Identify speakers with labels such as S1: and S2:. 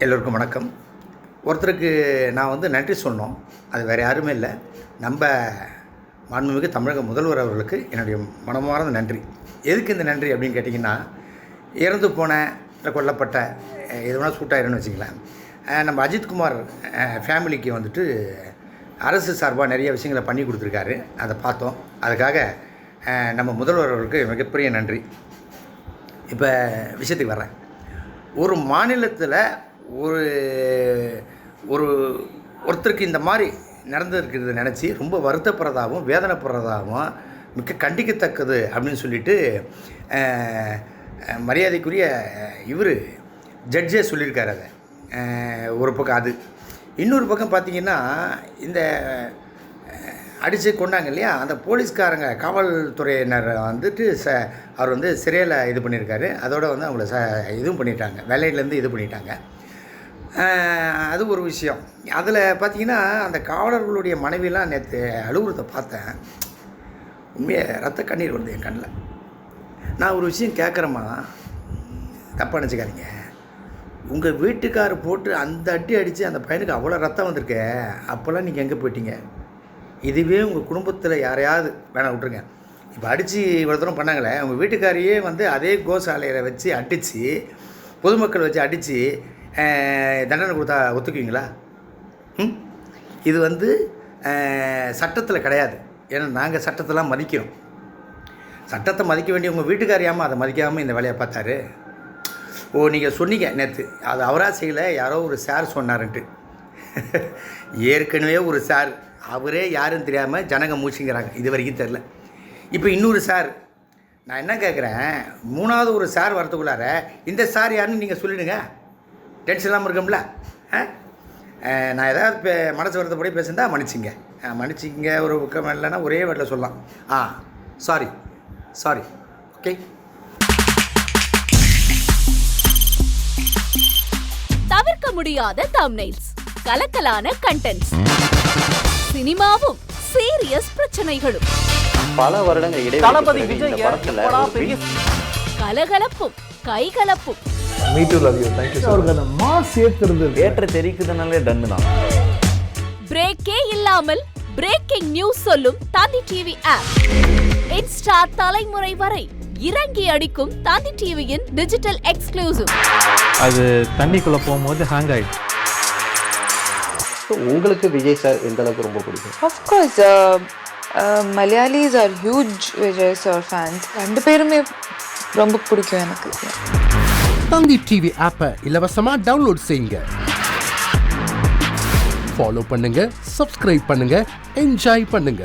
S1: எல்லோருக்கும் வணக்கம். ஒருத்தருக்கு நான் நன்றி சொன்னோம். அது வேறு யாருமே இல்லை, நம்ம மாண்புமிகு தமிழக முதல்வர் அவர்களுக்கு என்னுடைய மனமார்ந்த நன்றி. எதுக்கு இந்த நன்றி அப்படின்னு கேட்டிங்கன்னா, இறந்து போன இல்லை கொல்லப்பட்ட எது வேணால் சூட்டாயிருன்னு வச்சுக்கலாம். நம்ம அஜித்குமார் ஃபேமிலிக்கு அரசு சார்பாக நிறைய விஷயங்களை பண்ணி கொடுத்துருக்காரு. அதை பார்த்தோம். அதுக்காக நம்ம முதல்வர் அவர்களுக்கு மிகப்பெரிய நன்றி. இப்போ விஷயத்துக்கு வரேன். ஒரு மாநிலத்தில் ஒருத்தருக்கு இந்த மாதிரி நடந்திருக்கிறத நினச்சி ரொம்ப வருத்தப்படுறதாகவும் வேதனைப்படுறதாகவும் மிக கண்டிக்கத்தக்கது அப்படின்னு சொல்லிட்டு மரியாதைக்குரிய ஜட்ஜே சொல்லியிருக்காரு. அதை ஒரு பக்கம் அது. இன்னொரு பக்கம் பார்த்திங்கன்னா, இந்த அடித்து கொண்டாங்க இல்லையா, அந்த போலீஸ்காரங்க காவல்துறையினர் அவர் சிறையில் இது பண்ணியிருக்காரு. அதோடு அவங்கள இதுவும் பண்ணிட்டாங்க, வேலையிலேருந்து இது பண்ணிட்டாங்க. அது ஒரு விஷயம். அதில் பார்த்திங்கன்னா, அந்த காவலர்களுடைய மனைவிலாம் நேற்று அலுவலகத்தை பார்த்தேன். உண்மையாக ரத்த கண்ணீர் வருது என் கண்ணில். நான் ஒரு விஷயம் கேட்குறேம்மா, தப்பாக நினச்சிக்காதீங்க. உங்கள் வீட்டுக்காரர் போட்டு அந்த அடி அடித்து அந்த பையனுக்கு அவ்வளோ ரத்தம் வந்திருக்கே, அப்போல்லாம் நீங்கள் எங்கே போயிட்டீங்க? இதுவே உங்கள் குடும்பத்தில் யாரையாவது வேணாம் விட்ருங்க, இப்போ அடித்து இவ்வளோ தூரம் பண்ணாங்களே, உங்கள் வீட்டுக்காரையே அதே கோசாலையில் வச்சு அடித்து, பொதுமக்கள் வச்சு அடித்து தண்டனை கொடுத்தா ஒத்துக்குவீங்களா? இது சட்டத்தில் கிடையாது. ஏன்னா நாங்கள் சட்டத்தெல்லாம் மதிக்கிறோம். சட்டத்தை மதிக்க வேண்டிய உங்கள் வீட்டுக்காரியாமல் அதை மதிக்காமல் இந்த வேலையை பார்த்தாரு. நீங்கள் சொன்னீங்க நேற்று, அது அவராக செய்யலை, யாரோ ஒரு சார் சொன்னார்ன்ட்டு. ஏற்கனவே ஒரு சார், அவரே யாருன்னு தெரியாமல் ஜனங்க மூச்சுங்கிறாங்க, இது வரைக்கும் தெரில. இப்போ இன்னொரு சார். நான் என்ன கேட்குறேன், மூணாவது ஒரு சார் வரத்துக்குள்ளார இந்த சார் யாருன்னு நீங்கள் சொல்லிவிடுங்க, டென்ஷன் இல்லாமல் இருக்கும்ல. நான் ஏதாவது மனசு வருத்தப்படி பேசுந்தா மன்னிச்சிங்க. ஒரு பக்கம் இல்லைன்னா ஒரே வேட்டில் சொல்லலாம், சாரி. ஓகே.
S2: தவிர்க்க முடியாத தம்ப்நெயில்ஸ், கலக்கலான கண்டென்ட்ஸ், சினிமாவும் சீரியஸ் பிரச்சனைகளும்,
S3: பல வருடங்கள் இடைவெளி
S2: கலகலப்பும் கைகலப்பும்,
S4: Me too, love you. Thank you so much. Mass ஏத்துறது
S3: ஏற்ற தெரிக்குதுனாலே டன்னு தான்.
S2: பிரேக்கே இல்லாமல் பிரேக்கிங் நியூஸ் சொல்லும் தந்தி டிவி ஆப். இன்ஸ்டா தலைமுறை வரை இறங்கி அடிக்கும் தந்தி டிவியின் டிஜிட்டல் எக்ஸ்க்ளூசிவ்.
S4: அது தண்ணிக்குள்ள போகும்போது ஹேங் ஆயிடுச்சு.
S3: உங்களுக்கு விஜய் சார் எந்த அளவுக்கு ரொம்ப பிடிக்கும்?
S5: Of course, Malayalis are huge Vijay sir fans. ரெண்டு பேருமே ரொம்ப பிடிக்கும் எனக்கு.
S6: தந்தி டிவி ஆப்பை இலவசமா டவுன்லோட் செய்யுங்க. ஃபாலோ பண்ணுங்க, சப்ஸ்கிரைப் பண்ணுங்க, என்ஜாய் பண்ணுங்க.